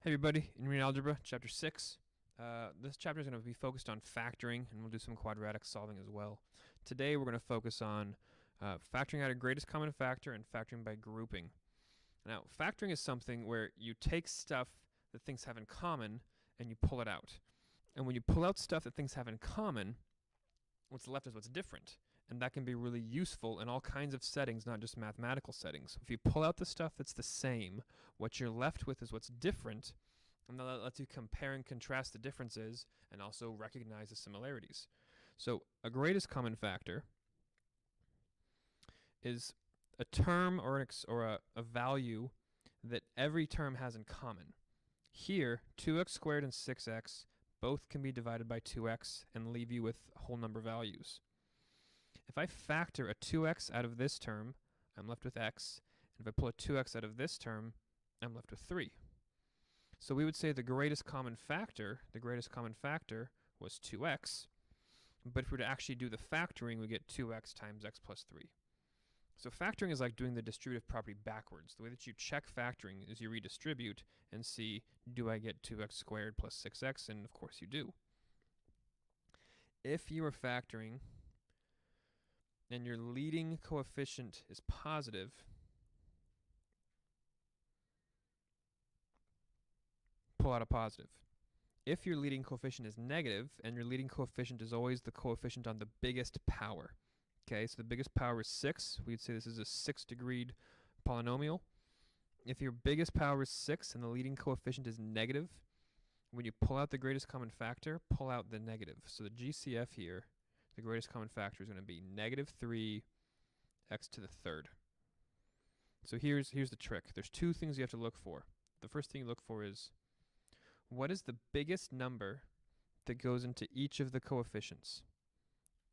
Hey everybody, in algebra, chapter 6. This chapter is going to be focused on factoring, and we'll do some quadratic solving as well. Today we're going to focus on factoring out a greatest common factor and factoring by grouping. Now, factoring is something where you take stuff that things have in common and you pull it out. And when you pull out stuff that things have in common, what's left is what's different. And that can be really useful in all kinds of settings, not just mathematical settings. If you pull out the stuff that's the same, what you're left with is what's different, and that lets you compare and contrast the differences and also recognize the similarities. So a greatest common factor is a term or a value that every term has in common. Here, 2x squared and 6x both can be divided by 2x and leave you with whole number values. If I factor a 2x out of this term, I'm left with x, and if I pull a 2x out of this term, I'm left with 3. So we would say the greatest common factor was 2x, but if we were to actually do the factoring, we get 2x times x plus 3. So factoring is like doing the distributive property backwards. The way that you check factoring is you redistribute and see, do I get 2x squared plus 6x? And of course you do. If you are factoring and your leading coefficient is positive, pull out a positive. If your leading coefficient is negative, and your leading coefficient is always the coefficient on the biggest power, okay, so the biggest power is 6, we'd say this is a 6-degreed polynomial. If your biggest power is 6 and the leading coefficient is negative, when you pull out the greatest common factor, pull out the negative. So the GCF here, the greatest common factor, is going to be negative 3 x to the third. So here's the trick. There's two things you have to look for. The first thing you look for is, what is the biggest number that goes into each of the coefficients?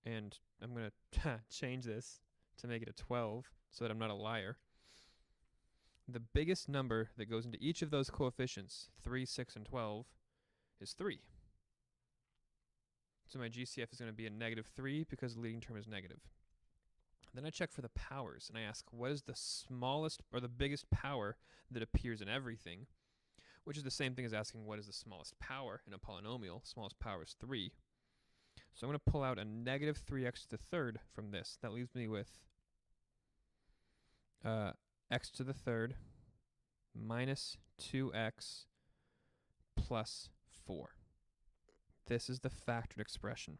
And I'm going to change this to make it a 12 so that I'm not a liar. The biggest number that goes into each of those coefficients, 3, 6, and 12, is 3. So my GCF is going to be a negative 3 because the leading term is negative. Then I check for the powers, and I ask, what is the smallest or the biggest power that appears in everything? Which is the same thing as asking, what is the smallest power in a polynomial? Smallest power is 3. So I'm going to pull out a negative 3x to the third from this. That leaves me with x to the third minus 2x plus 4. This is the factored expression.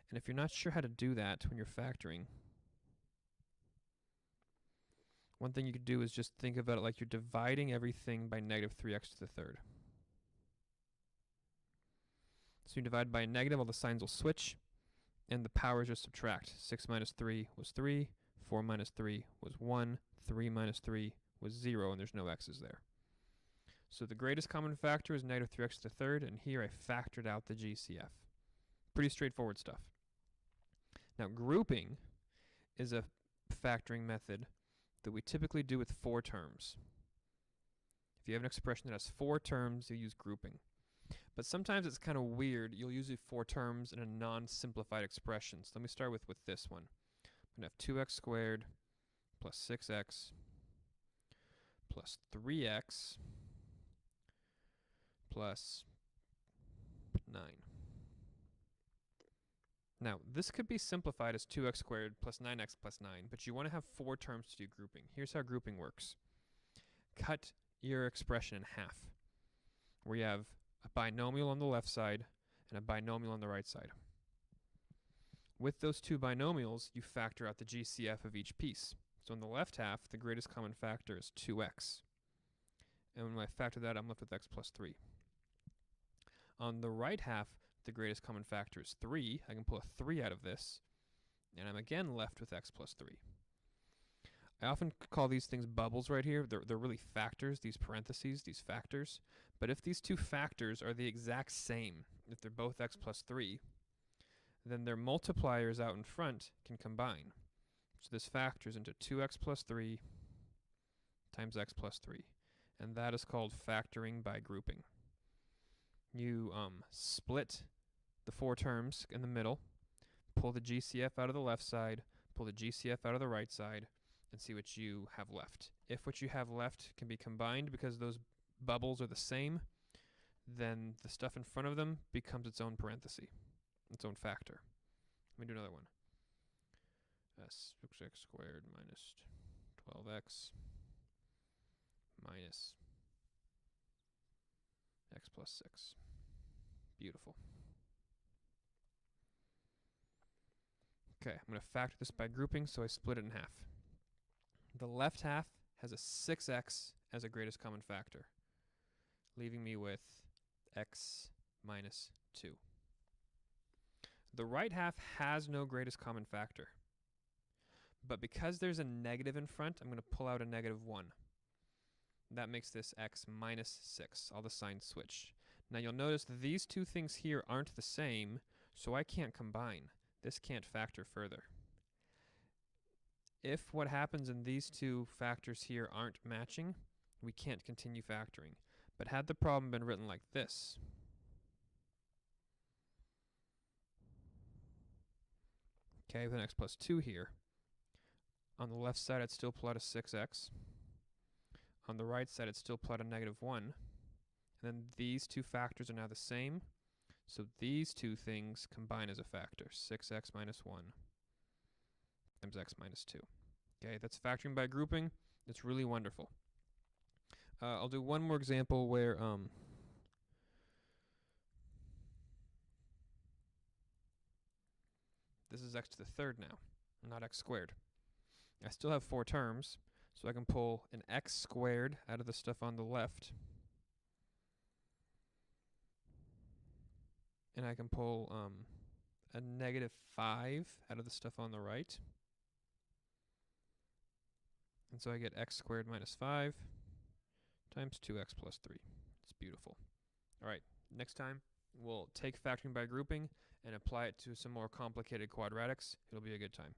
And if you're not sure how to do that when you're factoring, one thing you could do is just think about it like you're dividing everything by negative 3x to the third. So you divide by a negative, all the signs will switch, and the powers just subtract. 6 minus 3 was 3, 4 minus 3 was 1, 3 minus 3 was 0, and there's no x's there. So the greatest common factor is negative 3x to the third, and here I factored out the GCF. Pretty straightforward stuff. Now grouping is a factoring method that we typically do with 4 terms. If you have an expression that has 4 terms, you use grouping. But sometimes it's kind of weird. You'll use 4 terms in a non-simplified expression. So let me start with this one. I'm going to have 2x squared plus 6x plus 3x plus 9. Now, this could be simplified as 2x squared plus 9x plus 9, but you want to have 4 terms to do grouping. Here's how grouping works. Cut your expression in half, where you have a binomial on the left side and a binomial on the right side. With those two binomials, you factor out the GCF of each piece. So in the left half, the greatest common factor is 2x. And when I factor that, I'm left with x plus 3. On the right half, the greatest common factor is 3. I can pull a 3 out of this, and I'm again left with x plus 3. I often call these things bubbles right here. They're really factors, these parentheses, these factors. But if these two factors are the exact same, if they're both x plus 3, then their multipliers out in front can combine. So this factors into 2x plus 3 times x plus 3. And that is called factoring by grouping. You split the 4 terms in the middle, pull the GCF out of the left side, pull the GCF out of the right side, and see what you have left. If what you have left can be combined because those bubbles are the same, then the stuff in front of them becomes its own parenthesis, its own factor. Let me do another one. 6x squared minus 12x minus x plus 6. Beautiful. Okay, I'm going to factor this by grouping, so I split it in half. The left half has a 6x as a greatest common factor, leaving me with x minus 2. The right half has no greatest common factor, but because there's a negative in front, I'm going to pull out a negative 1. That makes this x minus 6. All the signs switch. Now you'll notice that these two things here aren't the same, so I can't combine. This can't factor further. If what happens in these two factors here aren't matching, we can't continue factoring. But had the problem been written like this, okay, with an x plus 2 here, on the left side I'd still plot a 6x. On the right side I'd still plot a negative 1. And then these two factors are now the same, so these two things combine as a factor, 6x minus 1 times x minus 2. Okay, that's factoring by grouping. It's really wonderful. I'll do one more example where this is x to the third now, not x squared. I still have 4 terms, so I can pull an x squared out of the stuff on the left, and I can pull a negative 5 out of the stuff on the right. And so I get x squared minus 5 times 2x plus 3. It's beautiful. All right, next time we'll take factoring by grouping and apply it to some more complicated quadratics. It'll be a good time.